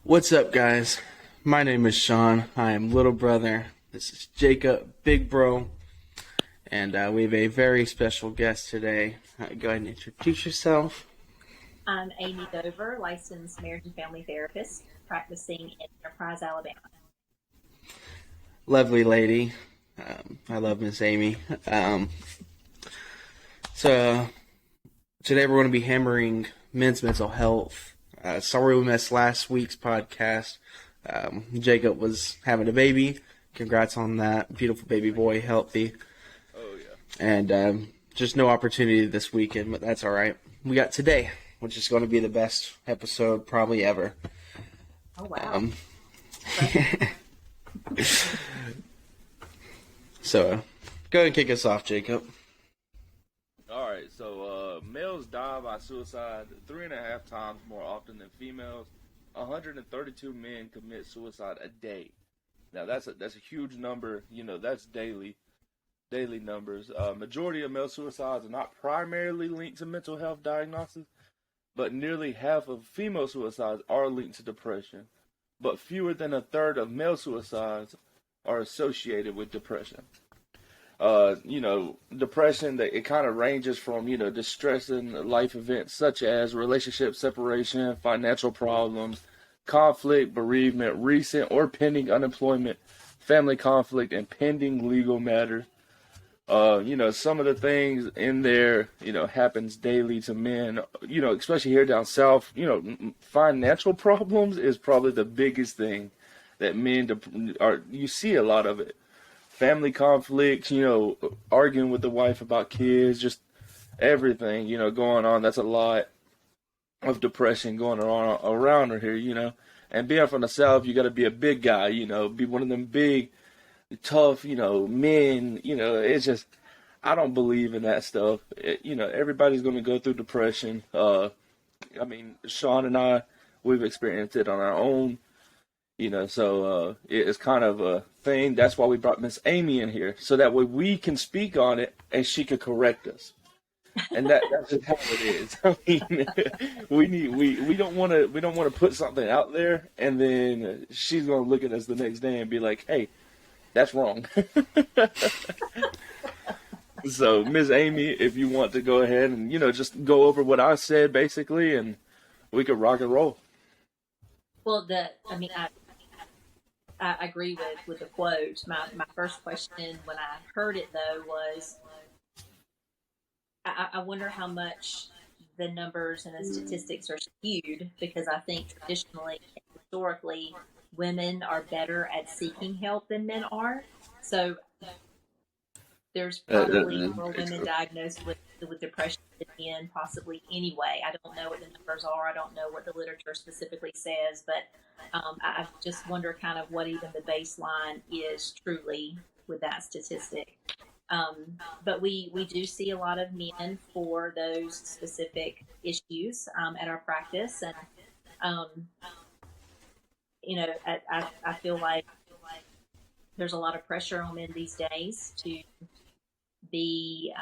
What's up, guys? My name is Sean. I am little brother. This is Jacob, big bro, and we have a very special guest today. Go ahead and introduce yourself. I'm Amy Dover, licensed marriage and family therapist, practicing in Enterprise, Alabama. Lovely lady. I love Miss Amy. So today we're going to be hammering men's mental health. Sorry we missed last week's podcast. Jacob was having a baby. Congrats on that. Beautiful baby boy, healthy. Oh, yeah. And just no opportunity this weekend, but that's all right. We got today, which is going to be the best episode probably ever. Oh, wow. So, go ahead and kick us off, Jacob. All right, so males die by suicide 3.5 times more often than females. 132 men commit suicide a day. Now that's a huge number. You know, that's daily numbers. Majority of male suicides are not primarily linked to mental health diagnosis, but nearly half of female suicides are linked to depression. But fewer than a third of male suicides are associated with depression. Depression, that it kind of ranges from, distressing life events such as relationship separation, financial problems, conflict, bereavement, recent or pending unemployment, family conflict, and pending legal matters. Some of the things in there, happens daily to men, especially here down south. Financial problems is probably the biggest thing that you see a lot of it. Family conflicts, arguing with the wife about kids, just everything, going on. That's a lot of depression going on around here. And being from the South, you got to be a big guy, be one of them big, tough, men. It's just, I don't believe in that stuff. Everybody's going to go through depression. Sean and I, we've experienced it on our own. So it's kind of a thing. That's why we brought Miss Amy in here, so that way we can speak on it and she could correct us. And that's just how it is. I mean, we don't want to put something out there and then she's gonna look at us the next day and be like, "Hey, that's wrong." So Miss Amy, if you want to go ahead and just go over what I said basically, and we could rock and roll. Well, I agree with the quote. My first question when I heard it, though, was I wonder how much the numbers and the statistics are skewed, because I think traditionally, historically, women are better at seeking help than men are. So there's probably more women diagnosed with depression than men, possibly anyway. I don't know what the numbers are. I don't know what the literature specifically says, but I just wonder kind of what even the baseline is truly with that statistic. But we do see a lot of men for those specific issues at our practice. And, I feel like there's a lot of pressure on men these days to be,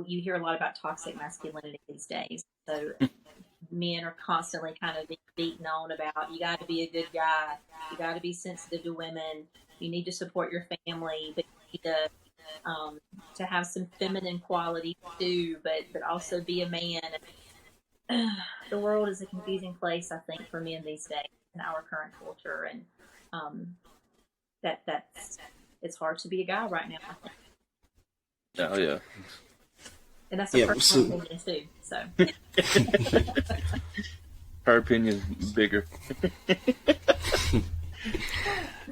you hear a lot about toxic masculinity these days. So men are constantly kind of being beaten on about, you got to be a good guy, you got to be sensitive to women, you need to support your family, but you need to have some feminine quality too, but also be a man. The world is a confusing place, I think, for men these days in our current culture, and that's it's hard to be a guy right now, I think. Oh yeah. And that's a personal opinion too. So her opinion's bigger.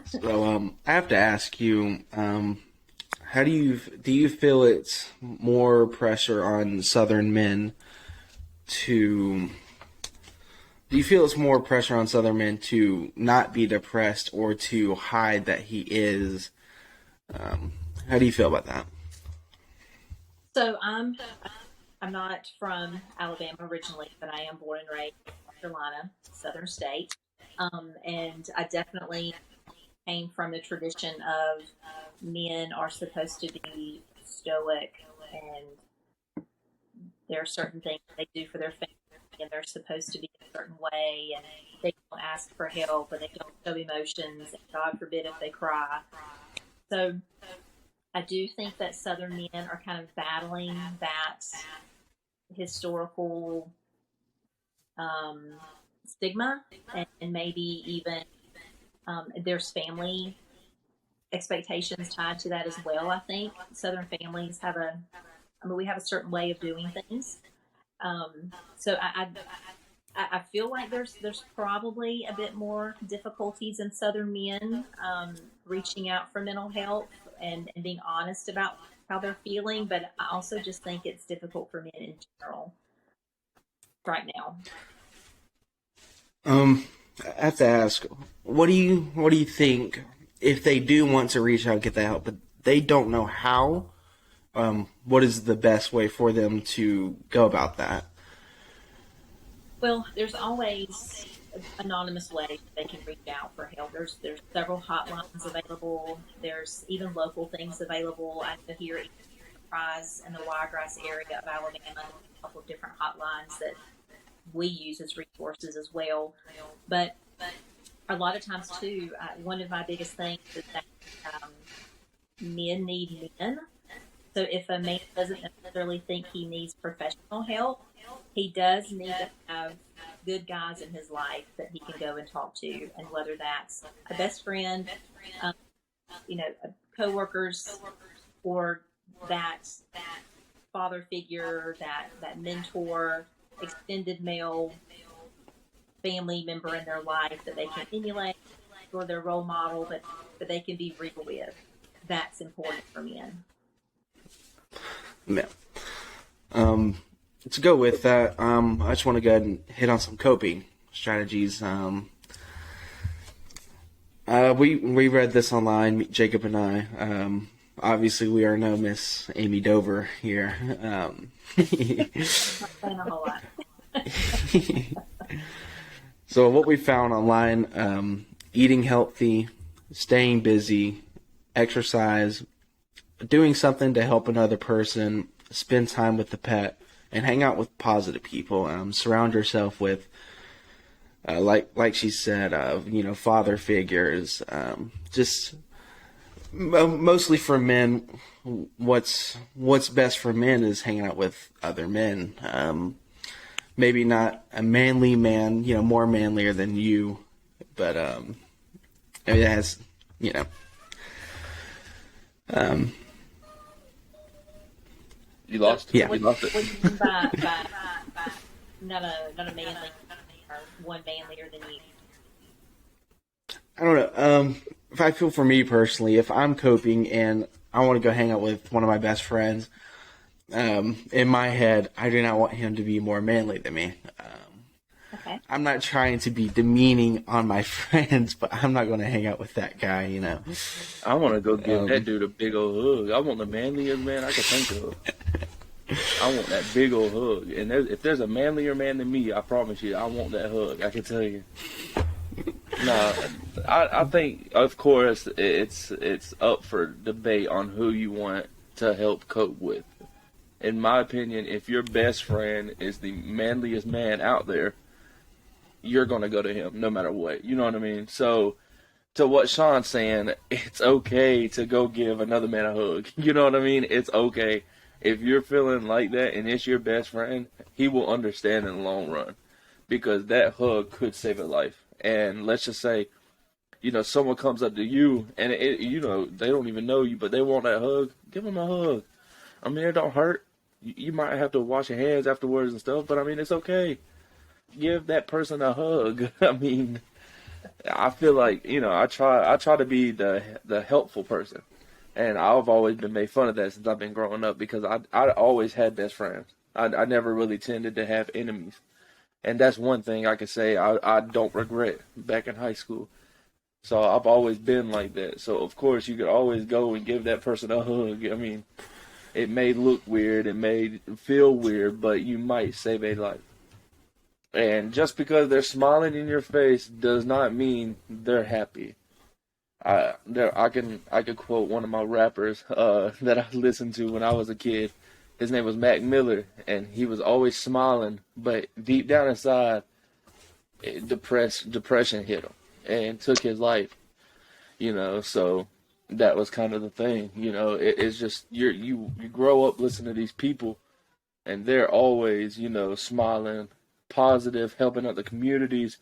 So I have to ask you, how do you feel it's more pressure on Southern men to? Do you feel it's more pressure on Southern men to not be depressed or to hide that he is? How do you feel about that? So I'm not from Alabama originally, but I am born and raised in North Carolina, Southern state, and I definitely came from the tradition of men are supposed to be stoic, and there are certain things they do for their family and they're supposed to be a certain way, and they don't ask for help, and they don't show emotions, and God forbid if they cry. So I do think that Southern men are kind of battling that historical um, stigma, and maybe even there's family expectations tied to that as well. I think Southern families have we have a certain way of doing things. So I feel like there's probably a bit more difficulties in Southern men reaching out for mental health and being honest about how they're feeling. But I also just think it's difficult for men in general right now. I have to ask, what do you think if they do want to reach out and get that help, but they don't know how? What is the best way for them to go about that? Well, there's always anonymous ways they can reach out for help. There's several hotlines available. There's even local things available. I know here in Enterprise in the Wiregrass area of Alabama, a couple of different hotlines that we use as resources as well. But a lot of times too, one of my biggest things is that men need men. So if a man doesn't necessarily think he needs professional help, he does need to have good guys in his life that he can go and talk to, and whether that's a best friend, um, coworkers, or that father figure, that mentor, extended male family member in their life that they can emulate, or their role model that they can be real with. That's important for men. Yeah. To go with that, I just want to go ahead and hit on some coping strategies. We read this online, Jacob and I. Obviously, we are no Miss Amy Dover here. Not saying a whole lot. So what we found online, eating healthy, staying busy, exercise, doing something to help another person, spend time with the pet, and hang out with positive people. Surround yourself with, like she said, father figures. Just mostly for men, what's best for men is hanging out with other men. Maybe not a manly man, more manlier than you, but it has, You lost. Yeah. You lost it. What do you mean by not a manly, or one manlier than you? I don't know. If I feel for me personally, if I'm coping and I want to go hang out with one of my best friends, in my head, I do not want him to be more manly than me. Okay. I'm not trying to be demeaning on my friends, but I'm not going to hang out with that guy, I want to go give that dude a big old hug. I want the manliest man I can think of. I want that big old hug. And if there's a manlier man than me, I promise you, I want that hug. I can tell you. No, I think, of course, it's up for debate on who you want to help cope with. In my opinion, if your best friend is the manliest man out there, you're going to go to him no matter what. You know what I mean? So, to what Sean's saying, it's okay to go give another man a hug. You know what I mean? It's okay. If you're feeling like that and it's your best friend, he will understand in the long run, because that hug could save a life. And let's just say, someone comes up to you and they don't even know you, but they want that hug. Give them a hug. I mean, it don't hurt. You might have to wash your hands afterwards and stuff, but I mean, it's okay. Give that person a hug. I mean, I feel like, I try to be the helpful person. And I've always been made fun of that since I've been growing up, because I always had best friends. I never really tended to have enemies. And that's one thing I can say I don't regret back in high school. So I've always been like that. So, of course, you could always go and give that person a hug. I mean, it may look weird, it may feel weird, but you might save a life. And just because they're smiling in your face does not mean they're happy. I could quote one of my rappers that I listened to when I was a kid. His name was Mac Miller, and he was always smiling, but deep down inside, depression hit him and took his life. So that was kind of the thing. It's just you grow up listening to these people, and they're always smiling, positive, helping out the communities,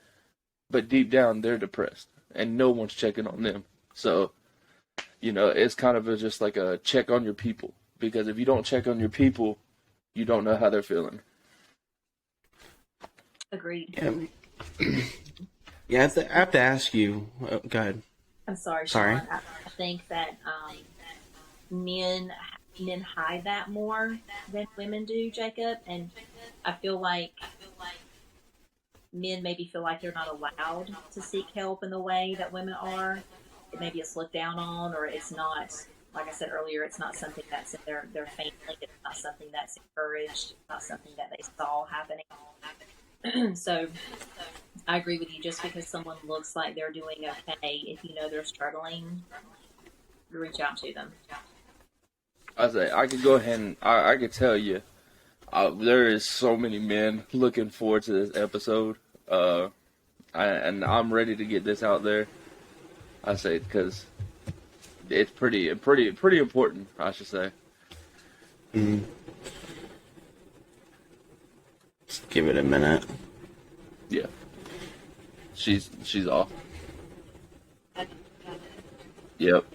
but deep down they're depressed, and no one's checking on them. So it's kind of just like a check on your people, because if you don't check on your people, you don't know how they're feeling. Agreed. Yeah, yeah. I have to ask you. Go ahead. I'm sorry, Sorry. Sean. I think that men men hide that more than women do, Jacob, and I feel like men maybe feel like they're not allowed to seek help in the way that women are. Maybe it's looked down on, or it's not. Like I said earlier, it's not something that's in their family. It's not something that's encouraged. It's not something that they saw happening. So I agree with you. Just because someone looks like they're doing okay, if you know they're struggling, reach out to them. I say I could go ahead and I could tell you, there is so many men looking forward to this episode, and I'm ready to get this out there. I say because it's pretty important, I should say. Mm. Just give it a minute. Yeah, she's off. Yep.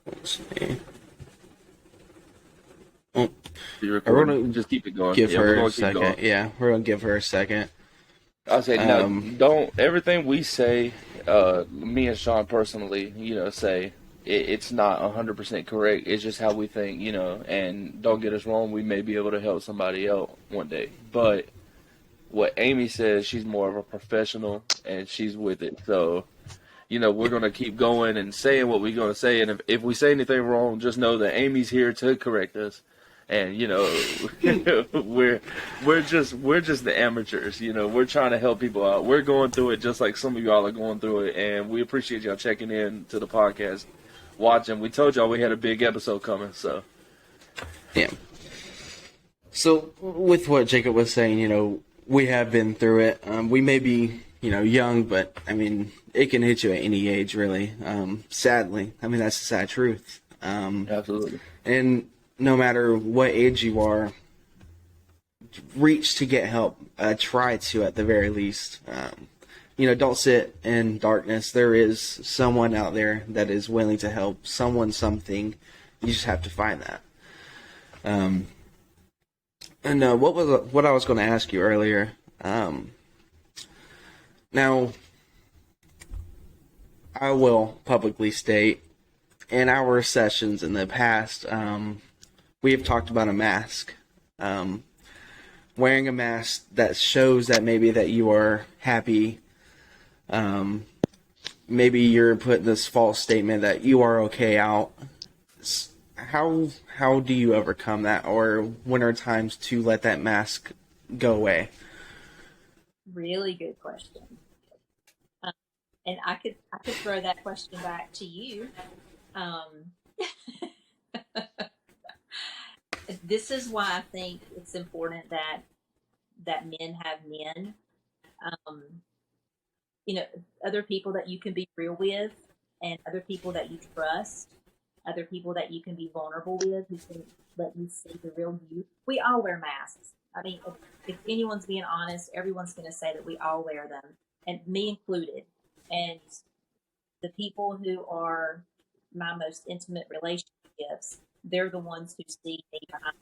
Let's see. Oh, You're we're recording. gonna Just keep it going. give Yeah, her we're a gonna keep second. going. Yeah, we're gonna give her a second. I say no. Um, Don't everything we say. Me and Sean personally, say it's not 100% correct. It's just how we think, And don't get us wrong. We may be able to help somebody else one day, but what Amy says, she's more of a professional and she's with it. So, we're going to keep going and saying what we're going to say. And if we say anything wrong, just know that Amy's here to correct us. And, we're just the amateurs. We're trying to help people out. We're going through it just like some of y'all are going through it. And we appreciate y'all checking in to the podcast, watching. We told y'all we had a big episode coming. So, yeah. So with what Jacob was saying, we have been through it. We may be, young, but I mean, it can hit you at any age, really. Sadly, I mean, that's the sad truth. absolutely. And no matter what age you are, reach to get help. Try to, at the very least. Don't sit in darkness. There is someone out there that is willing to help. Someone, something. You just have to find that. And what I was going to ask you earlier? Now, I will publicly state, in our sessions in the past, we have talked about a mask. Wearing a mask that shows that maybe that you are happy. Maybe you're putting this false statement that you are okay out. How do you overcome that, or when are times to let that mask go away? Really good question. And I could throw that question back to you. Um, this is why I think it's important that men have men. Um, Other people that you can be real with, and other people that you trust, other people that you can be vulnerable with, who can let you see the real you. We all wear masks. I mean, if anyone's being honest, everyone's going to say that we all wear them, and me included. And the people who are my most intimate relationships, they're the ones who see me behind.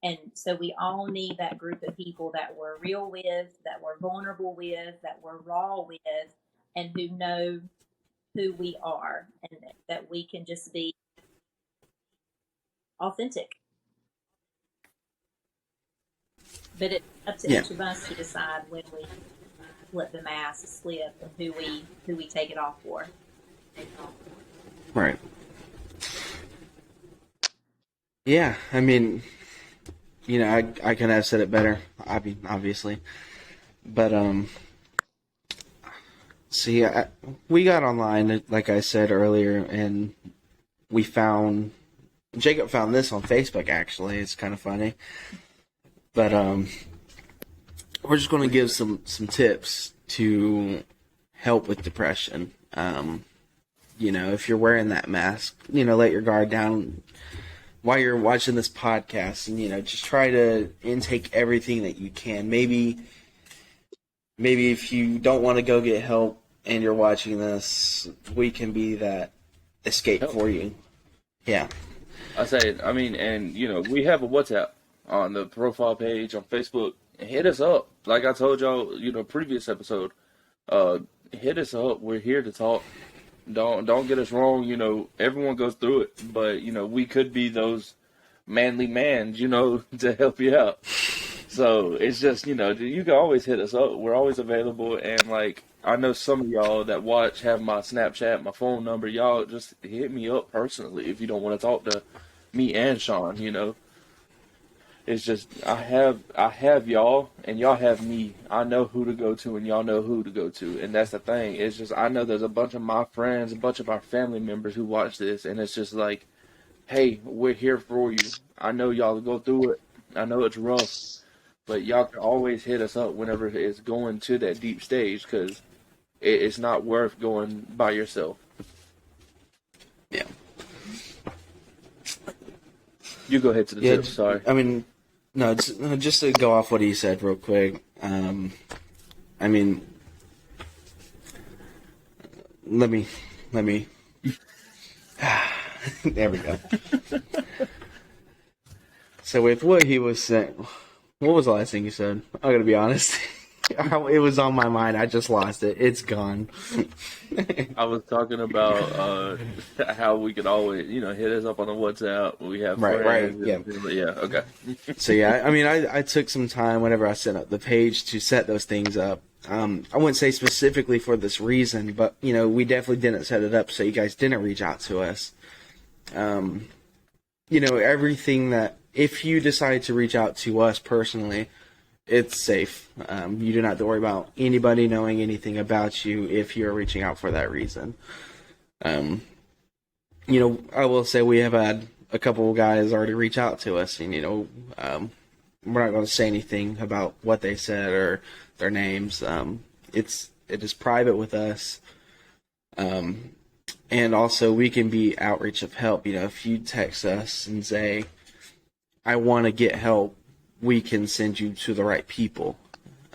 And so we all need that group of people that we're real with, that we're vulnerable with, that we're raw with, and who know who we are, and that we can just be authentic. But it's up to each of us to decide when we let the mask slip and who we take it off for. Right. Yeah, I mean, I couldn't have said it better. I mean, obviously, but see, we got online, like I said earlier, and we found Jacob found this on Facebook, actually. It's kind of funny. But we're just going to give some tips to help with depression. If you're wearing that mask, let your guard down while you're watching this podcast, and just try to intake everything that you can. Maybe if you don't want to go get help and you're watching this, we can be that escape for you. Yeah. And we have a WhatsApp on the profile page on Facebook. Hit us up. Like I told y'all, previous episode, hit us up. We're here to talk. Don't get us wrong. Everyone goes through it, but we could be those manly mans, to help you out. So it's just, you can always hit us up. We're always available. And I know some of y'all that watch have my Snapchat, my phone number. Y'all just hit me up personally if you don't want to talk to me and Sean. It's just I have y'all and y'all have me. I know who to go to and y'all know who to go to. And that's the thing. It's just I know there's a bunch of my friends, a bunch of our family members who watch this, and it's just like, hey, we're here for you. I know y'all go through it. I know it's rough. But y'all can always hit us up whenever it's going to that deep stage, because it's not worth going by yourself. Yeah. You go ahead to the tips, sorry. No, just to go off what he said real quick. Let me. There we go. So with what he was saying, what was the last thing you said? I'm gonna be honest. It was on my mind. I just lost it. It's gone. I was talking about how we could always, hit us up on the WhatsApp. We have friends. Yeah. Yeah. Okay. So yeah, I took some time whenever I set up the page to set those things up. I wouldn't say specifically for this reason, but we definitely didn't set it up so you guys didn't reach out to us. Everything that if you decide to reach out to us personally, it's safe. You do not have to worry about anybody knowing anything about you if you're reaching out for that reason. I will say we have had a couple of guys already reach out to us, and we're not going to say anything about what they said or their names. It is private with us. And also we can be outreach of help. If you text us and say, I want to get help, we can send you to the right people.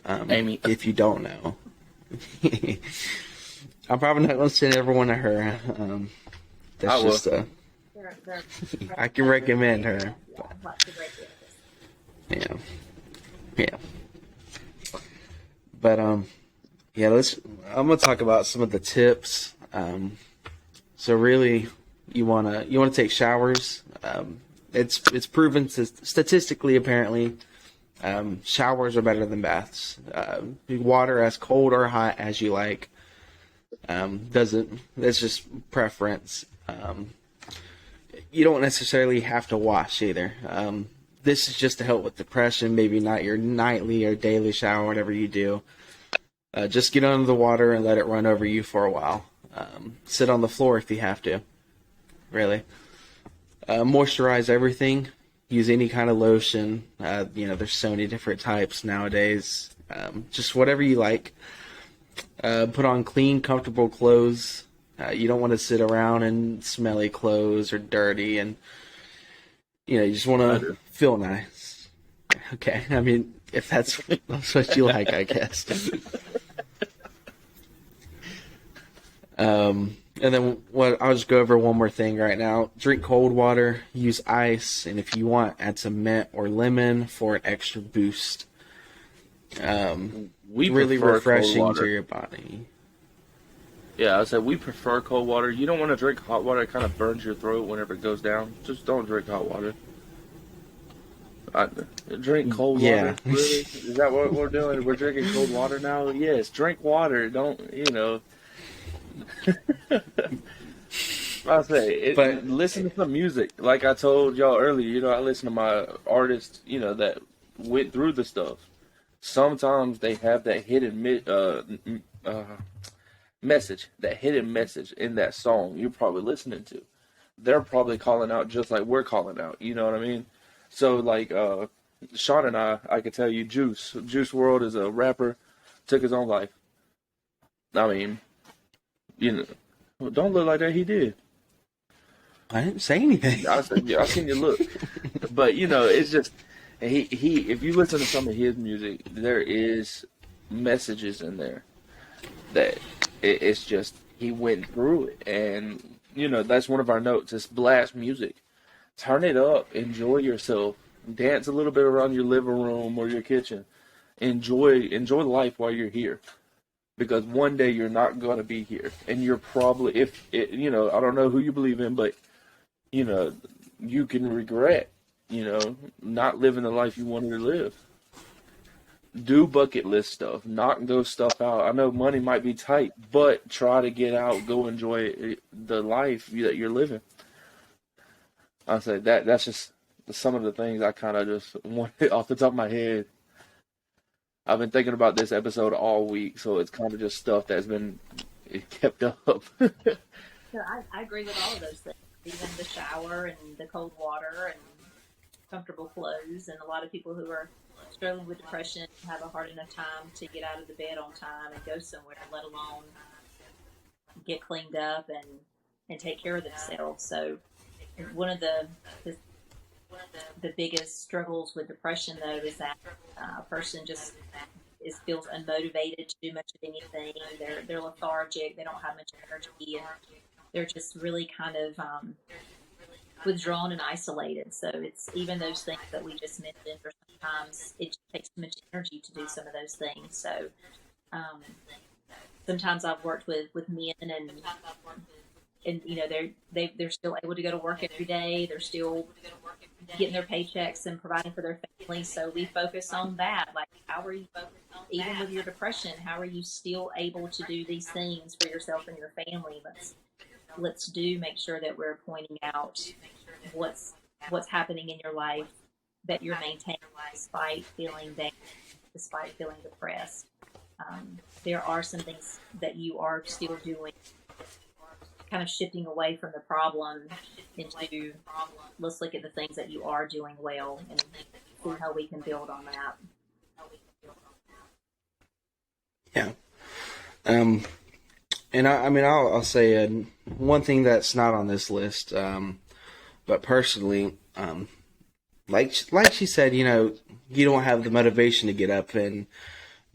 Amy. If you don't know. I'm probably not going to send everyone to her. That's just I can recommend her. Yeah. But I'm going to talk about some of the tips. So really, you want to take showers. It's proven statistically, apparently, showers are better than baths. Water as cold or hot as you like. That's just preference. You don't necessarily have to wash either. This is just to help with depression. Maybe not your nightly or daily shower, whatever you do. Just get under the water and let it run over you for a while. Sit on the floor if you have to. Really. Moisturize everything. Use any kind of lotion. There's so many different types nowadays. Just whatever you like. Put on clean, comfortable clothes. You don't want to sit around in smelly clothes or dirty, and you just want to feel nice. Okay, if that's what you like, I guess. And then I'll just go over one more thing right now. Drink cold water, use ice, and if you want, add some mint or lemon for an extra boost. Really refreshing to your body. Yeah, I said we prefer cold water. You don't want to drink hot water. It kind of burns your throat whenever it goes down. Just don't drink hot water. Drink cold water? Really? Is that what we're doing? We're drinking cold water now? Yes, drink water. Don't, but listen to some music. Like I told y'all earlier, I listen to my artists, that went through the stuff. Sometimes they have that hidden message, that hidden message in that song you're probably listening to. they're probably calling out just like we're calling out. You know what I mean? So like Sean and I could tell you, Juice World is a rapper, took his own life. I mean, you know, don't look like that. He did. I didn't say anything. I said, yeah, I seen you look, but you know, it's just he. If you listen to some of his music, there is messages in there that it's just he went through it, and you know that's one of our notes. It's blast music. Turn it up, enjoy yourself, dance a little bit around your living room or your kitchen. Enjoy life while you're here, because one day you're not going to be here, and you're probably if it, you know I don't know who you believe in, but you know you can regret not living the life you wanted to live. Do bucket list stuff, knock those stuff out. I know money might be tight, but try to get out, go enjoy the life that you're living. I say that's just some of the things I kind of just wanted off the top of my head. I've been thinking about this episode all week, so it's kind of just stuff that's been kept up. So I agree with all of those things. Even the shower and the cold water and comfortable clothes, and a lot of people who are struggling with depression have a hard enough time to get out of the bed on time and go somewhere, let alone get cleaned up and take care of themselves. So one of the biggest struggles with depression, though, is that a person just feels unmotivated to do much of anything. They're lethargic. They don't have much energy, and they're just really kind of withdrawn and isolated. So it's even those things that we just mentioned, or sometimes it takes too much energy to do some of those things. So sometimes I've worked with men, and you know they're still able to go to work every day. They're still getting their paychecks and providing for their families. So we focus on that. Like, how are you, even with your depression, how are you still able to do these things for yourself and your family? Let's make sure that we're pointing out what's happening in your life that you're maintaining despite feeling down, despite feeling depressed. There are some things that you are still doing, kind of shifting away from the problem into, let's look at the things that you are doing well and see how we can build on that. Yeah. And I mean, I'll say one thing that's not on this list, but personally, like she said, you know, you don't have the motivation to get up and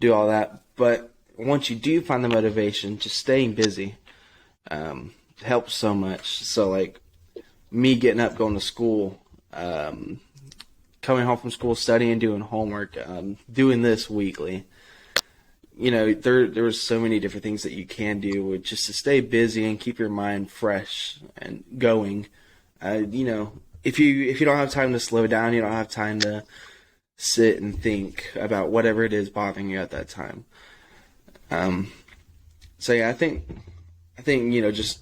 do all that. But once you do find the motivation, just staying busy helps so much. So, like, me getting up, going to school, coming home from school, studying, doing homework, doing this weekly. You know, there's so many different things that you can do just to stay busy and keep your mind fresh and going. You know, if you don't have time to slow down, you don't have time to sit and think about whatever it is bothering you at that time. So yeah, I think you know, just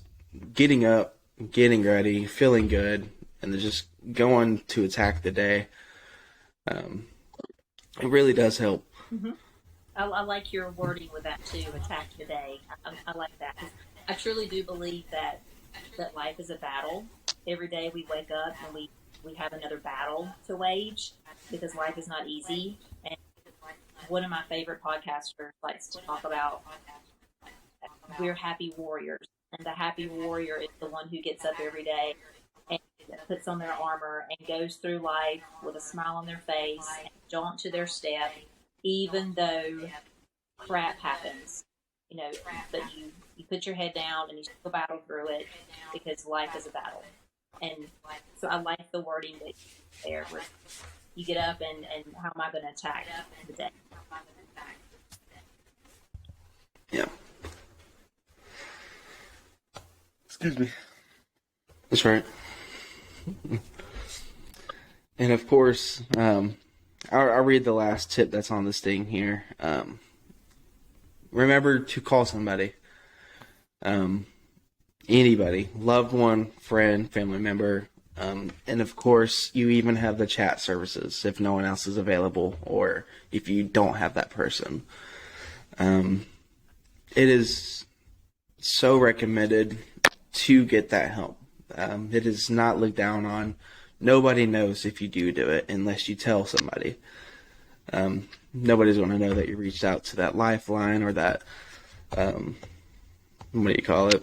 getting up, getting ready, feeling good, and then just going to attack the day. It really does help. Mm-hmm. I like your wording with that too. Attack the day. I like that. I truly do believe that life is a battle. Every day we wake up and we have another battle to wage, because life is not easy. And one of my favorite podcasters likes to talk about, we're happy warriors, and the happy warrior is the one who gets up every day and puts on their armor and goes through life with a smile on their face and jaunt to their step, even though crap happens, you know, but you put your head down and you still battle through it, because life is a battle. And so I like the wording that there, where you get up and how am I going to attack the day? Yeah. Excuse me. That's right. And of course, I'll read the last tip that's on this thing here. Remember to call somebody. Anybody. Loved one, friend, family member. And of course, you even have the chat services if no one else is available, or if you don't have that person. It is so recommended to get that help. It is not looked down on. Nobody knows if you do it unless you tell somebody. Nobody's going to know that you reached out to that Lifeline or that, what do you call it?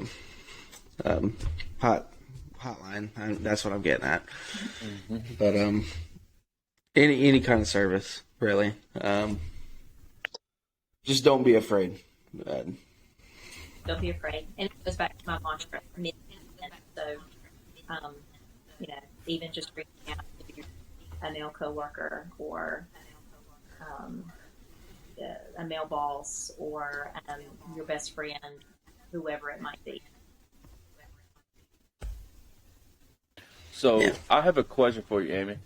Hotline. That's what I'm getting at. Mm-hmm. But any kind of service, really. Just don't be afraid. Don't be afraid. And it goes back to my mantra, men. So, even just reaching out to a male coworker or a male boss or your best friend, whoever it might be. So I have a question for you, Amy.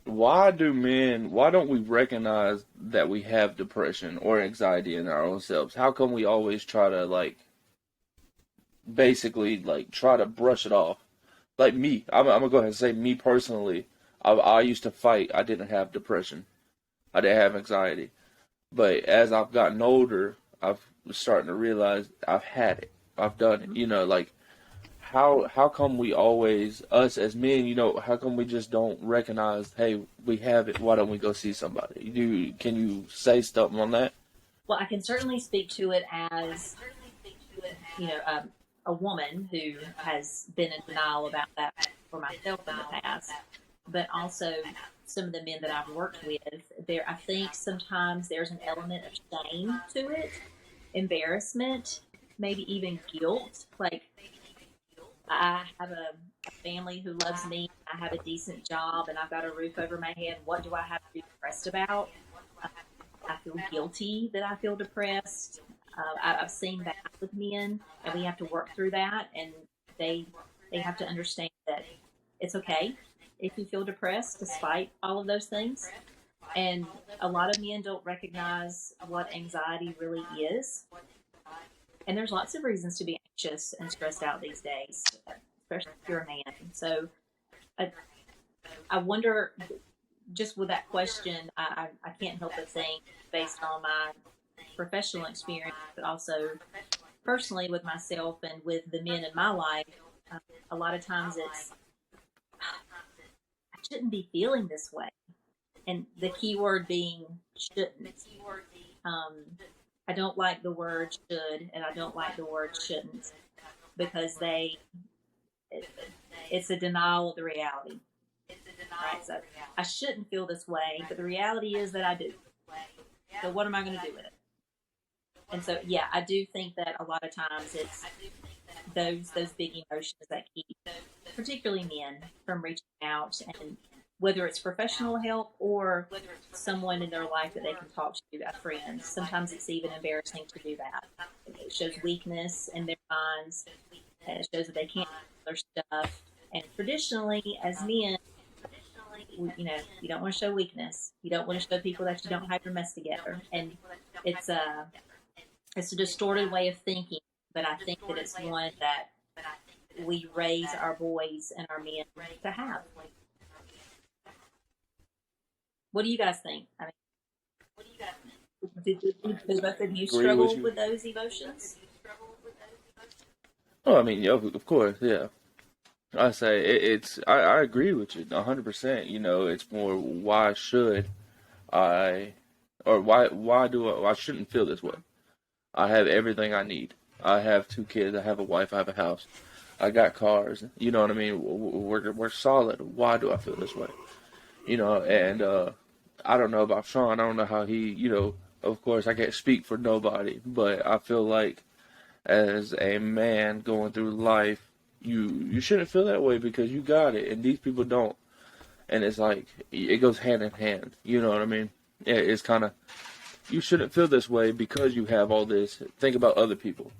Why don't we recognize that we have depression or anxiety in our own selves? How come we always try to basically try to brush it off? Like me, I'm gonna go ahead and say me personally, I used to fight. I didn't have depression. I didn't have anxiety. But as I've gotten older, I've starting to realize I've had it. I've done it. How come we always, us as men, how come we just don't recognize, hey, we have it, why don't we go see somebody? Can you say something on that? Well, I can certainly speak to it as, a woman who has been in denial about that for myself in the past, but also some of the men that I've worked with, I think sometimes there's an element of shame to it, embarrassment, maybe even guilt, I have a family who loves me. I have a decent job, and I've got a roof over my head. What do I have to be depressed about? I feel guilty that I feel depressed. I've seen that with men, and we have to work through that. And they have to understand that it's okay if you feel depressed, despite all of those things. And a lot of men don't recognize what anxiety really is. And there's lots of reasons to be anxious and stressed out these days, especially if you're a man. So I wonder, just with that question, I can't help but think, based on my professional experience, but also personally with myself and with the men in my life, a lot of times it's, I shouldn't be feeling this way. And the key word being shouldn't. I don't like the word should, and I don't like the word shouldn't, because it's a denial of the reality. Right? So I shouldn't feel this way, but the reality is that I do. So what am I going to do with it? And so, I do think that a lot of times it's those big emotions that keep, particularly men, from reaching out, and whether it's professional help or someone in their life that they can talk to, a friend. Sometimes it's even embarrassing to do that. It shows weakness in their minds, and it shows that they can't handle their stuff. And traditionally, as men, you don't want to show weakness. You don't want to show people that you don't have your mess together. And it's a distorted way of thinking, but I think that it's one that we raise our boys and our men to have. What do you guys think? I mean, did both of you struggle with those emotions? Oh, I mean, of course, yeah. I say I agree with you 100%. It's more why should I, or why do I shouldn't feel this way. I have everything I need. I have 2 kids. I have a wife. I have a house. I got cars. You know what I mean? We're solid. Why do I feel this way? And I don't know about Sean. I don't know how he, of course I can't speak for nobody, but I feel like as a man going through life, you shouldn't feel that way because you got it, and these people don't. And it's like, it goes hand in hand. You know what I mean? It's kind of, you shouldn't feel this way because you have all this. Think about other people.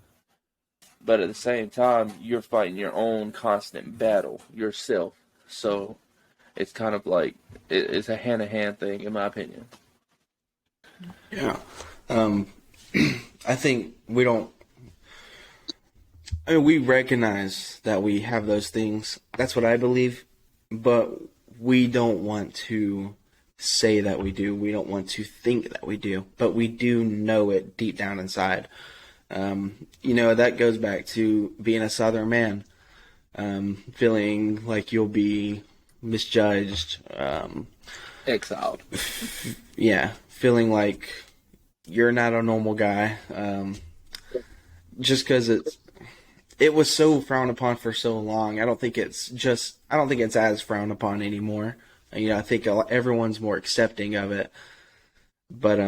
But at the same time, you're fighting your own constant battle yourself. So it's kind of like, it's a hand-in-hand thing, in my opinion. Yeah. I think we don't, we recognize that we have those things. That's what I believe. But we don't want to say that we do. We don't want to think that we do. But we do know it deep down inside. That goes back to being a Southern man, feeling like you'll be misjudged. Exiled. Yeah, feeling like you're not a normal guy. Just because it was so frowned upon for so long. I don't think it's as frowned upon anymore. I think everyone's more accepting of it, but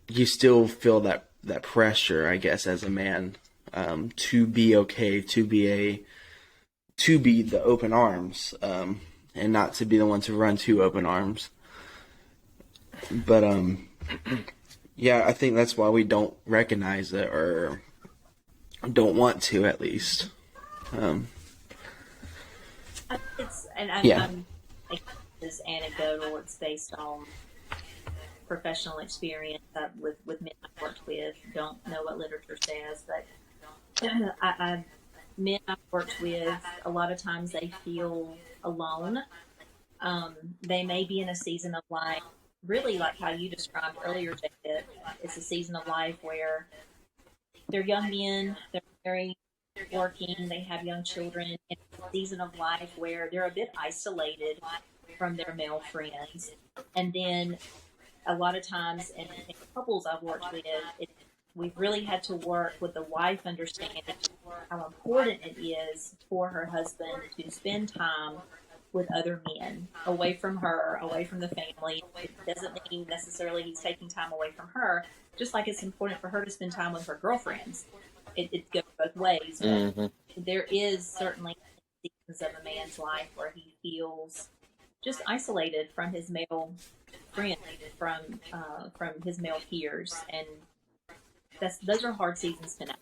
you still feel that pressure, I guess, as a man, to be okay, to be the open arms, and not to be the one to run to open arms. But yeah, I think that's why we don't recognize it, or don't want to, at least. Yeah. It's anecdotal. It's based on professional experience with men I've worked with. Don't know what literature says, but men I've worked with, a lot of times they feel alone. They may be in a season of life, really like how you described earlier, Jacob. It's a season of life where they're young men, they're married, working, they have young children. It's a season of life where they're a bit isolated from their male friends. And then a lot of times in couples I've worked with, we've really had to work with the wife understanding how important it is for her husband to spend time with other men, away from her, away from the family. It doesn't mean necessarily he's taking time away from her, just like it's important for her to spend time with her girlfriends. It goes both ways. Mm-hmm. There is certainly seasons of a man's life where he feels just isolated from his male friends, from his male peers, and those are hard seasons to know.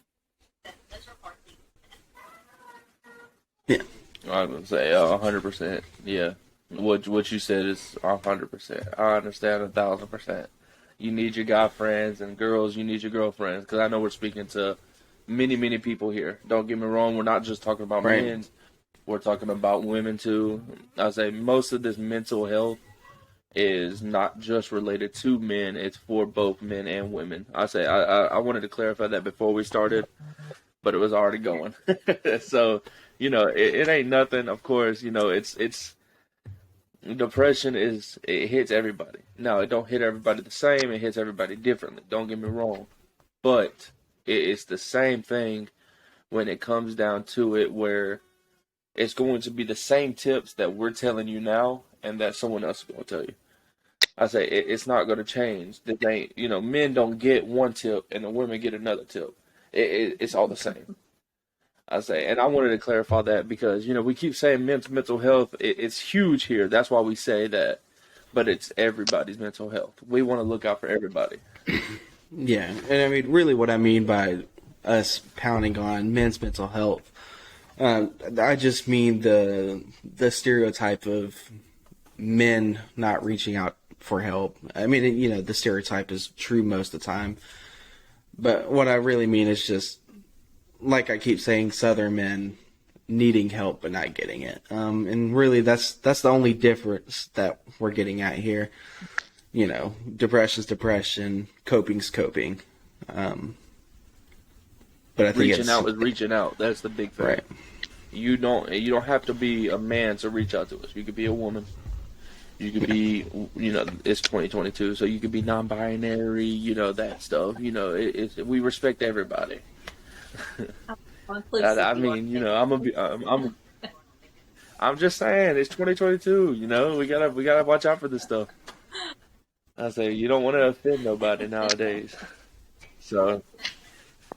Yeah. I would say 100%. Yeah, what you said is 100%. I understand 1,000%. You need your guy friends, and girls, you need your girlfriends. Because I know we're speaking to many people here. Don't get me wrong. We're not just talking about Right. men. We're talking about women too. I say most of this mental health is not just related to men. It's for both men and women. I wanted to clarify that before we started, but it was already going. So, it ain't nothing. Of course, it's depression it hits everybody. Now, it don't hit everybody the same. It hits everybody differently. Don't get me wrong, but it's the same thing when it comes down to it, where it's going to be the same tips that we're telling you now and that someone else is going to tell you. I say it's not going to change. This ain't, men don't get one tip and the women get another tip. It's all the same. I say, and I wanted to clarify that because, we keep saying men's mental health. It's huge here. That's why we say that. But it's everybody's mental health. We want to look out for everybody. Yeah, and I mean, really what I mean by us pounding on men's mental health, I just mean the stereotype of men not reaching out for help. I mean, the stereotype is true most of the time. But what I really mean is just, like I keep saying, Southern men needing help but not getting it. And really that's the only difference that we're getting at here. Depression's depression, coping's coping. But I think reaching out is reaching out. That's the big thing. Right. You don't have to be a man to reach out to us. You could be a woman. You could be, it's 2022, so you could be non-binary, that stuff. We respect everybody. I mean, I'm just saying, it's 2022. We gotta watch out for this stuff. I say you don't want to offend nobody nowadays. So,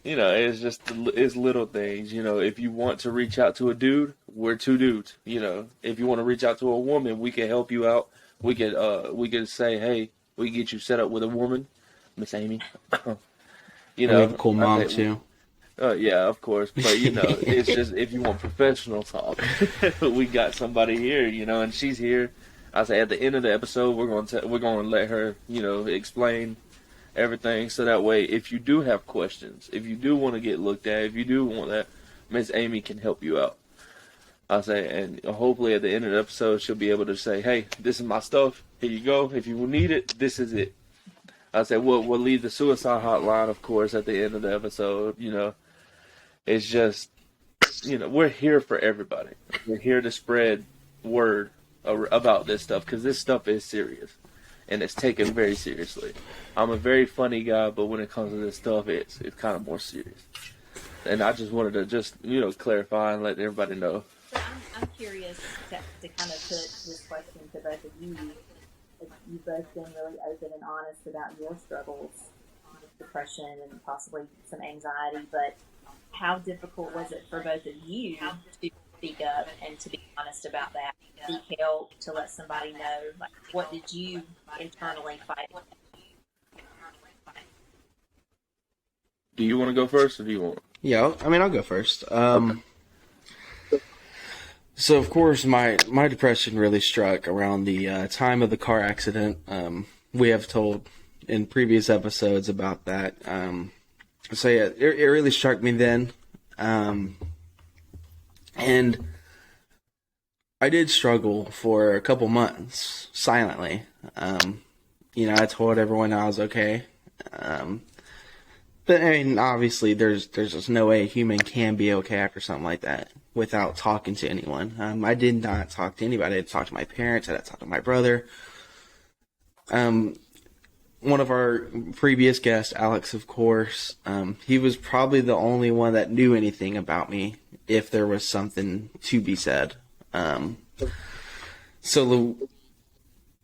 it's little things. If you want to reach out to a dude, we're two dudes. If you want to reach out to a woman, we can help you out. We could say, hey, we can get you set up with a woman, Miss Amy. We have a cool mom too. Yeah, of course. But it's just if you want professional talk, we got somebody here, and she's here. I say at the end of the episode, we're going to let her, explain everything, so that way, if you do have questions, if you do want to get looked at, if you do want that, Miss Amy can help you out. I say, and hopefully at the end of the episode, she'll be able to say, hey, this is my stuff. Here you go. If you need it, this is it. I said we'll leave the suicide hotline, of course, at the end of the episode. It's just we're here for everybody. We're here to spread word about this stuff because this stuff is serious and it's taken very seriously. I'm a very funny guy, but when it comes to this stuff, it's kind of more serious. And I just wanted to just clarify and let everybody know. So I'm curious to kind of put this question to both of you. You've both been really open and honest about your struggles with depression and possibly some anxiety, but how difficult was it for both of you to speak up and to be honest about that, seek help, to let somebody know? Like, what did you internally fight? Do you want to go first, or do you want? Yeah, I mean, I'll go first. So, of course, my depression really struck around the time of the car accident. We have told in previous episodes about that. So, yeah, it really struck me then. And I did struggle for a couple months silently. I told everyone I was okay. But, I mean, obviously, there's just no way a human can be okay after something like that without talking to anyone. I did not talk to anybody. I had to talk to my parents. I had to talk to my brother. One of our previous guests, Alex, of course, he was probably the only one that knew anything about me if there was something to be said. So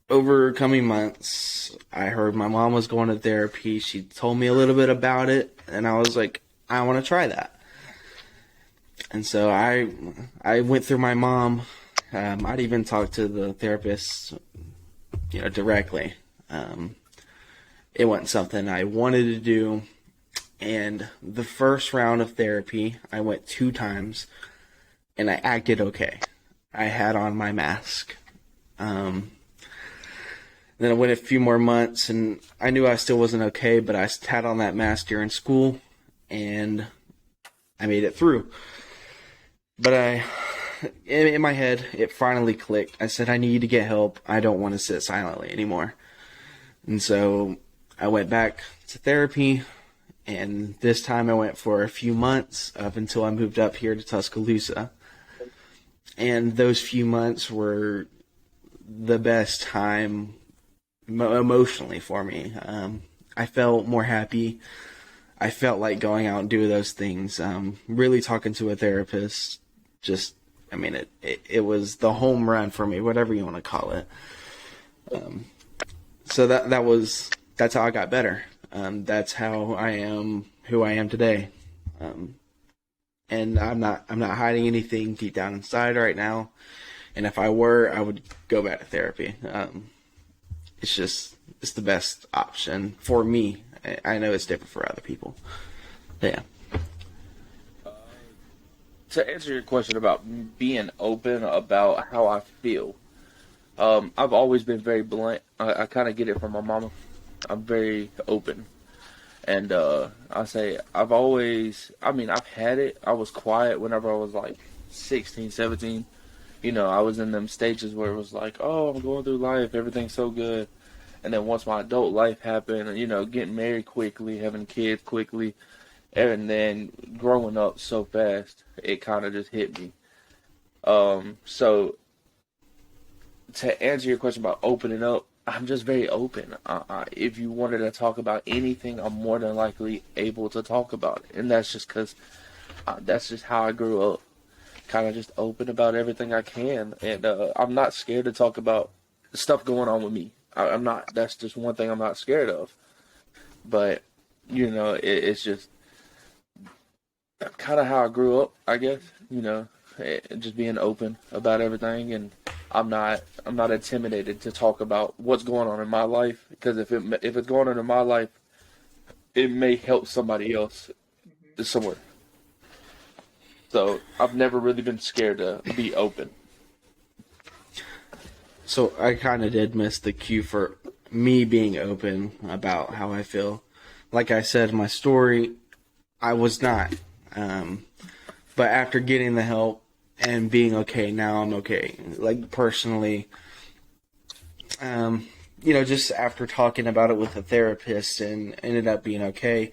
over coming months, I heard my mom was going to therapy. She told me a little bit about it, and I was like, I want to try that. And so I went through my mom. I'd even talked to the therapist, directly. It wasn't something I wanted to do. And the first round of therapy, I went 2 times, and I acted okay. I had on my mask. Then I went a few more months, and I knew I still wasn't okay, but I had on that mask during school, and I made it through. But in my head, it finally clicked. I said, I need to get help. I don't want to sit silently anymore. And so I went back to therapy, and this time I went for a few months up until I moved up here to Tuscaloosa. And those few months were the best time emotionally for me. I felt more happy. I felt like going out and doing those things. Really talking to a therapist, it was the home run for me, whatever you want to call it. So that's how I got better. That's how I am who I am today. And I'm not hiding anything deep down inside right now. And if I were, I would go back to therapy. It's the best option for me. I know it's different for other people. Yeah. To answer your question about being open about how I feel, I've always been very blunt. I kind of get it from my mama. I'm very open. And I've had it. I was quiet whenever I was like 16, 17. I was in them stages where it was like, oh, I'm going through life. Everything's so good. And then once my adult life happened, getting married quickly, having kids quickly, and then growing up so fast, it kind of just hit me. So to answer your question about opening up, I'm just very open. If you wanted to talk about anything, I'm more than likely able to talk about it. And that's just because that's just how I grew up. Kind of just open about everything I can. And I'm not scared to talk about stuff going on with me. I'm not. That's just one thing I'm not scared of. But, it's just kind of how I grew up, I guess. Just being open about everything, and I'm not intimidated to talk about what's going on in my life, because if it's going on in my life, it may help somebody else somewhere. So I've never really been scared to be open. So I kind of did miss the cue for me being open about how I feel. Like I said in my story, I was not. But after getting the help and being okay, now I'm okay. Like, personally, just after talking about it with a therapist and ended up being okay,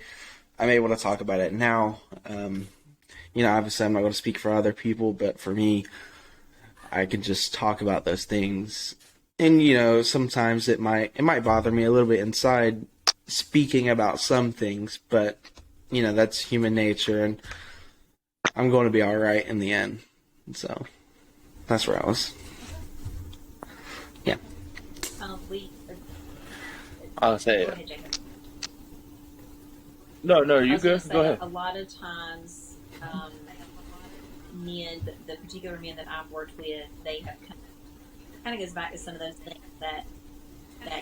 I'm able to talk about it now. Obviously I'm not going to speak for other people, but for me, I can just talk about those things. And, sometimes it might bother me a little bit inside speaking about some things, but, that's human nature, and I'm going to be all right in the end. So that's where I was. Yeah. We I'll say Go it. ahead, Jacob. No, I you was going good? to Go say ahead. a lot of times, men, the particular men that I've worked with, they have kind of goes back to some of those things that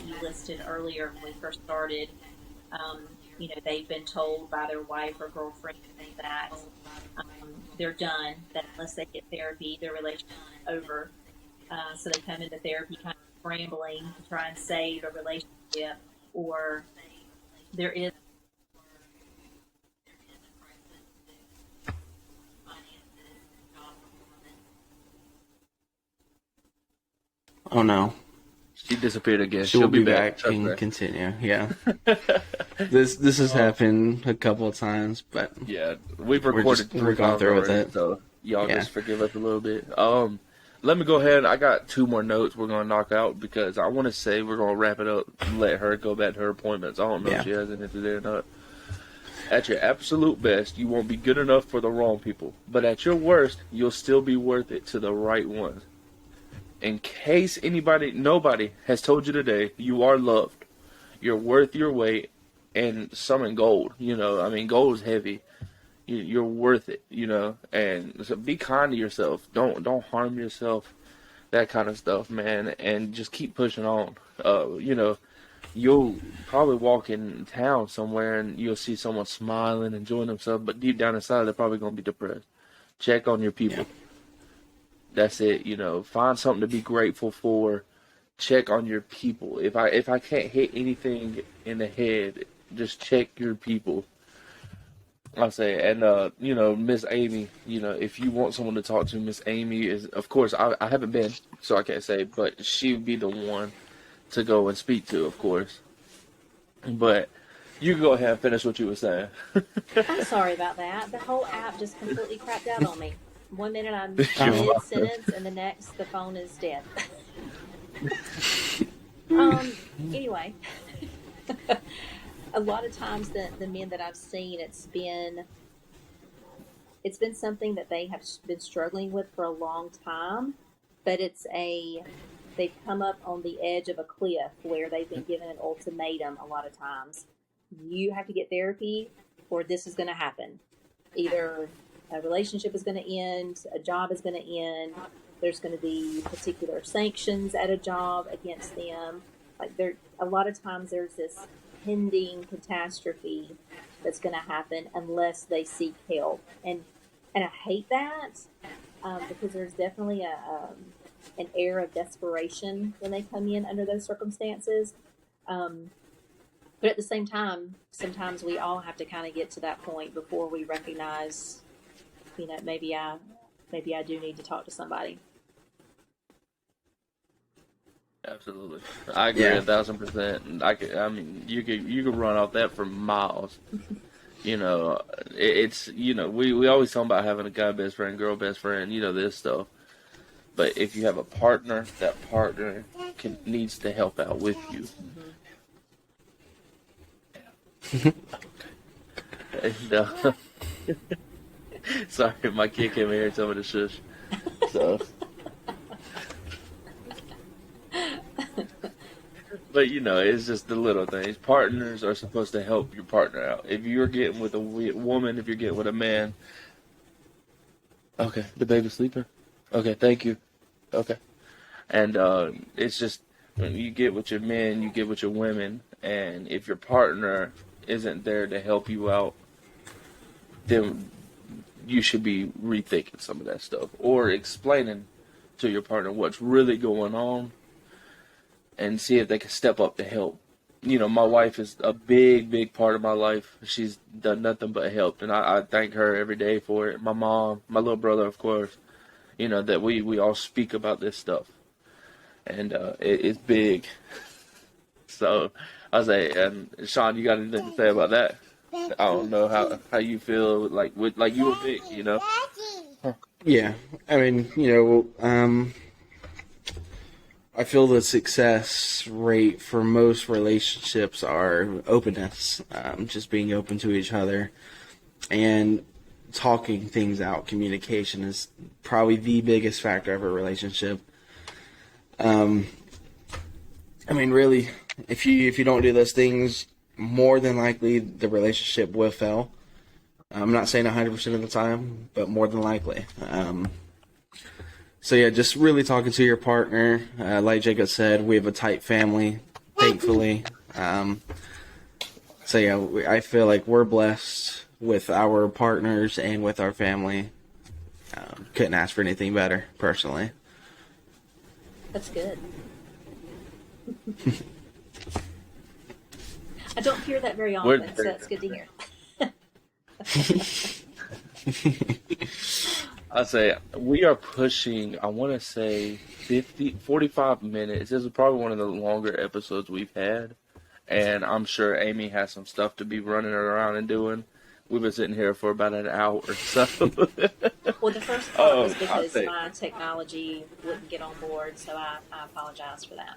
you listed earlier when we first started. They've been told by their wife or girlfriend that they're done, that unless they get therapy, their relationship is over. So they come into therapy kind of scrambling to try and save a relationship, or there is Oh no. She disappeared again. She will She'll be be back. back Trust and me. continue. Yeah. This has happened a couple of times, but Yeah, we've we're recorded we're three going times through with already, it. so y'all Yeah. just forgive us a little bit. Let me go ahead. I got two more notes we're gonna knock out because I want to say we're gonna wrap it up and let her go back to her appointments. I don't know if Yeah. she has anything to do or not. At your absolute best, you won't be good enough for the wrong people, but at your worst, you'll still be worth it to the right ones. In case nobody has told you today, you are loved. You're worth your weight in some in gold. I mean, gold is heavy. You're worth it. And so be kind to yourself. Don't harm yourself. That kind of stuff, man. And just keep pushing on. You'll probably walk in town somewhere and you'll see someone smiling, enjoying themselves, but deep down inside they're probably gonna be depressed. Check on your Yeah. people. That's it. Find something to be grateful for. Check on your people. If I can't hit anything in the head, just check your people. I'll say, and Miss Amy, if you want someone to talk to, Miss Amy is, of course, I haven't been, so I can't say, but she would be the one to go and speak to, of course. But you can go ahead and finish what you were saying. I'm sorry about that. The whole app just completely crapped out on me. One minute I'm You're Oh. mid welcome. sentence, and the next the phone is dead. Anyway, a lot of times the men that I've seen, it's been something that they have been struggling with for a long time, but they've come up on the edge of a cliff where they've been given an ultimatum a lot of times. You have to get therapy, or this is going to happen. Either a relationship is going to end, a job is going to end, there's going to be particular sanctions at a job against them. Like there, a lot of times there's this pending catastrophe that's going to happen unless they seek help, and I hate that, because there's definitely an air of desperation when they come in under those circumstances. Um, but at the same time, sometimes we all have to kind of get to that point before we recognize, maybe I do need to talk to somebody. Absolutely, I agree Yeah. 1,000%. And I mean, you could run off that for miles. You know, it's we always talk about having a guy best friend, girl best friend, this stuff. But if you have a partner, that partner needs to help out with you. Mm-hmm. And, sorry, my kid came in here and told me to shush. So, but it's just the little things. Partners are supposed to help your partner out. If you're getting with a woman, if you're getting with a man, okay, the baby's sleeping. Okay, thank you. Okay, and it's just when you get with your men, you get with your women, and if your partner isn't there to help you out, then you should be rethinking some of that stuff or explaining to your partner what's really going on and see if they can step up to help. My wife is a big, big part of my life. She's done nothing but helped, and I thank her every day for it. My mom, my little brother, of course, that we all speak about this stuff, and it's big. So I say, and Sean, you got anything to say about that? I don't know how you feel like you were big, you know. Yeah, I mean, I feel the success rate for most relationships are openness, just being open to each other and talking things out. Communication is probably the biggest factor of a relationship. I mean, really, if you don't do those things, more than likely the relationship will fail. I'm not saying 100% of the time, but more than likely. So yeah, just really talking to your partner. Like Jacob said, we have a tight family, thankfully. So yeah, I feel like we're blessed with our partners and with our family. Couldn't ask for anything better, personally. That's good. I don't hear that very often, so that's good to hear. I say we are pushing, I want to say 45 minutes. This is probably one of the longer episodes we've had. And I'm sure Amy has some stuff to be running around and doing. We've been sitting here for about an hour or so. Well, the first part was because my technology wouldn't get on board, so I apologize for that.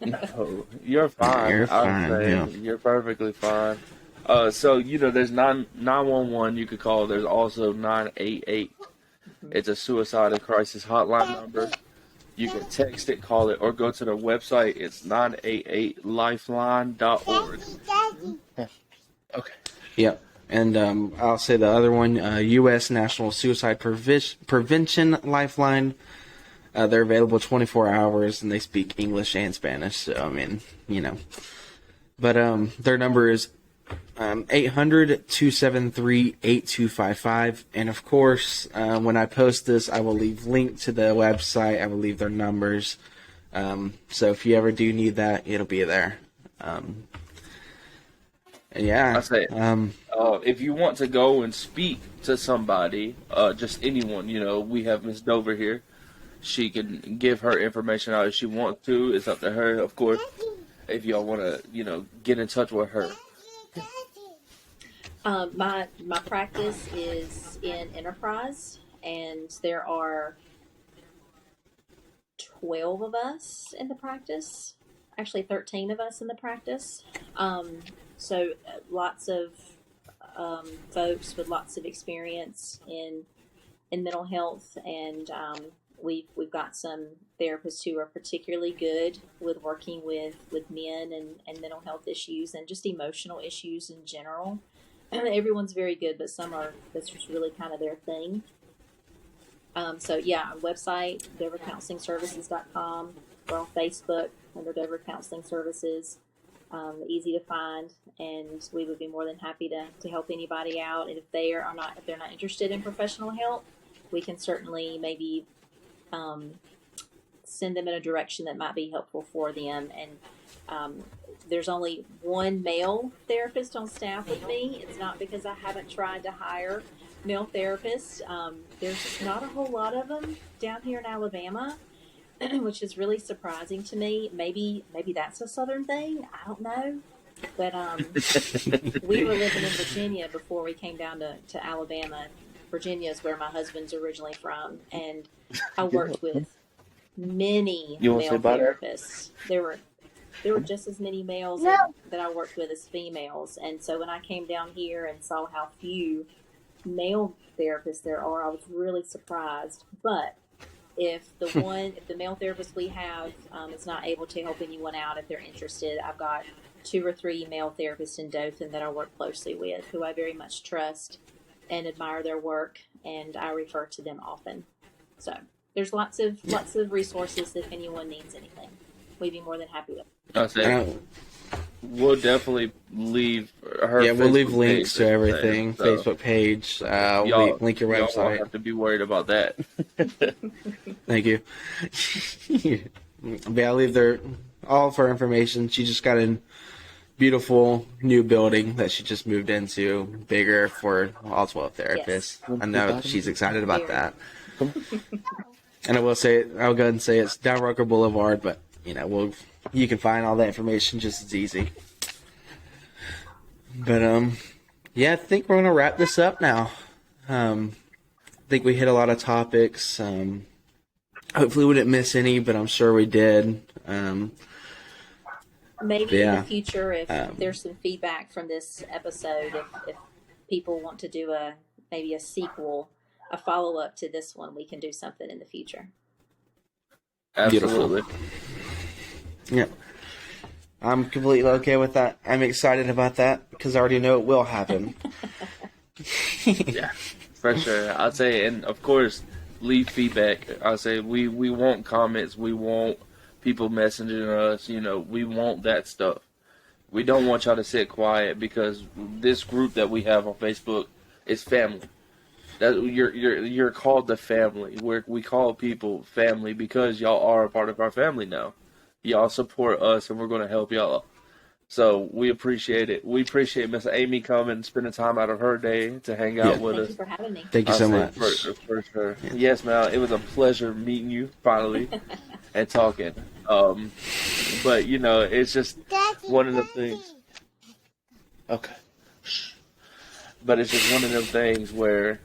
No, you're fine. You're fine, yeah. You're perfectly fine. So, there's 911 you could call. There's also 988. It's a suicide and crisis hotline number. You can text it, call it, or go to the website. It's 988lifeline.org. Okay. Yep. And I'll say the other one, U.S. National Suicide Prevention Lifeline. They're available 24 hours, and they speak English and Spanish. So, I mean, But their number is 800-273-8255. And, of course, when I post this, I will leave link to the website. I will leave their numbers. So if you ever do need that, it'll be there. Yeah. I say, if you want to go and speak to somebody, just anyone, we have Miss Dover here. She can give her information out if she wants to. It's up to her, of course, if y'all want to, get in touch with her. My practice is in Enterprise, and there are 12 of us in the practice. Actually, 13 of us in the practice. So lots of folks with lots of experience in mental health, and we've got some therapists who are particularly good with working with men and mental health issues and just emotional issues in general. Everyone's very good, but that's just really kind of their thing. So yeah, our website, DoverCounselingServices.com. We're on Facebook under Dover Counseling Services. Easy to find, and we would be more than happy to help anybody out. And if they're not interested in professional help, we can certainly maybe send them in a direction that might be helpful for them. And there's only one male therapist on staff with me. It's not because I haven't tried to hire male therapists. There's just not a whole lot of them down here in Alabama, which is really surprising to me. Maybe that's a Southern thing. I don't know. But we were living in Virginia before we came down to Alabama. Virginia is where my husband's originally from, and I worked with many male therapists. There were just as many males that I worked with as females, and so when I came down here and saw how few male therapists there are, I was really surprised. But if the male therapist we have is not able to help anyone out, if they're interested, I've got 2 or 3 male therapists in Dothan that I work closely with, who I very much trust and admire their work, and I refer to them often. So there's lots of resources if anyone needs anything. We'd be more than happy to. We'll definitely leave her. Yeah, we'll leave Facebook links to everything. So Facebook page. Link your website. Y'all won't have to be worried about that. Thank you. But I'll leave all of her information. She just got a beautiful new building that she just moved into, bigger for all 12 therapists. Yes. I know she's excited about that. And I'll go ahead and say it's down Rucker Boulevard, but we'll you can find all that information just as easy. But yeah, I think we're gonna wrap this up now. I think we hit a lot of topics. Hopefully we didn't miss any, but I'm sure we did. Maybe in Yeah. the future, if there's some feedback from this episode, if people want to do maybe a sequel, a follow up to this one, we can do something in the future. Absolutely. Yeah. I'm completely okay with that. I'm excited about that because I already know it will happen. Yeah, for sure. I'd say, and of course, leave feedback. I'd say we want comments. We want people messaging us. We want that stuff. We don't want y'all to sit quiet because this group that we have on Facebook is family. That you're called the family. We call people family because y'all are a part of our family now. Y'all support us, and we're going to help y'all. So we appreciate it. We appreciate Miss Amy coming and spending time out of her day to hang out with Thank us. you for having me. Thank you so much. For sure. Yeah. Yes, man. It was a pleasure meeting you finally and talking. But it's just one of the things. Okay. But it's just one of them things where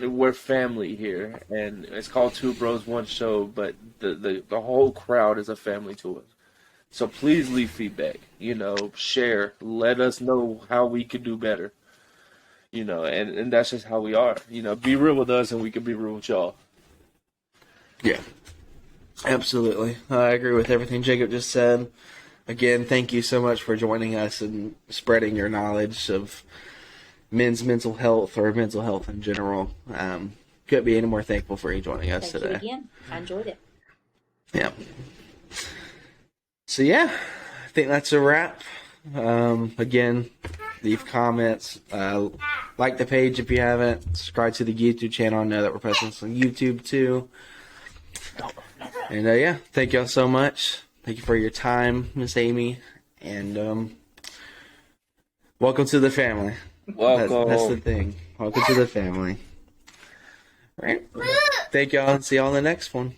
we're family here, and it's called Two Bros One Show. But the whole crowd is a family to us. So please leave feedback, share, let us know how we can do better, and that's just how we are, be real with us and we can be real with y'all. Yeah, absolutely. I agree with everything Jacob just said. Again, thank you so much for joining us and spreading your knowledge of men's mental health or mental health in general. Couldn't be any more thankful for you joining us Thank today. you again. I enjoyed it. Yeah. So yeah, I think that's a wrap. Again, leave comments, like the page if you haven't, subscribe to the YouTube channel. I know that we're posting this on YouTube too. And yeah, thank y'all so much. Thank you for your time, Miss Amy, and welcome to the family. Welcome. That's the thing. Welcome to the family. All right. Thank y'all, and see y'all in the next one.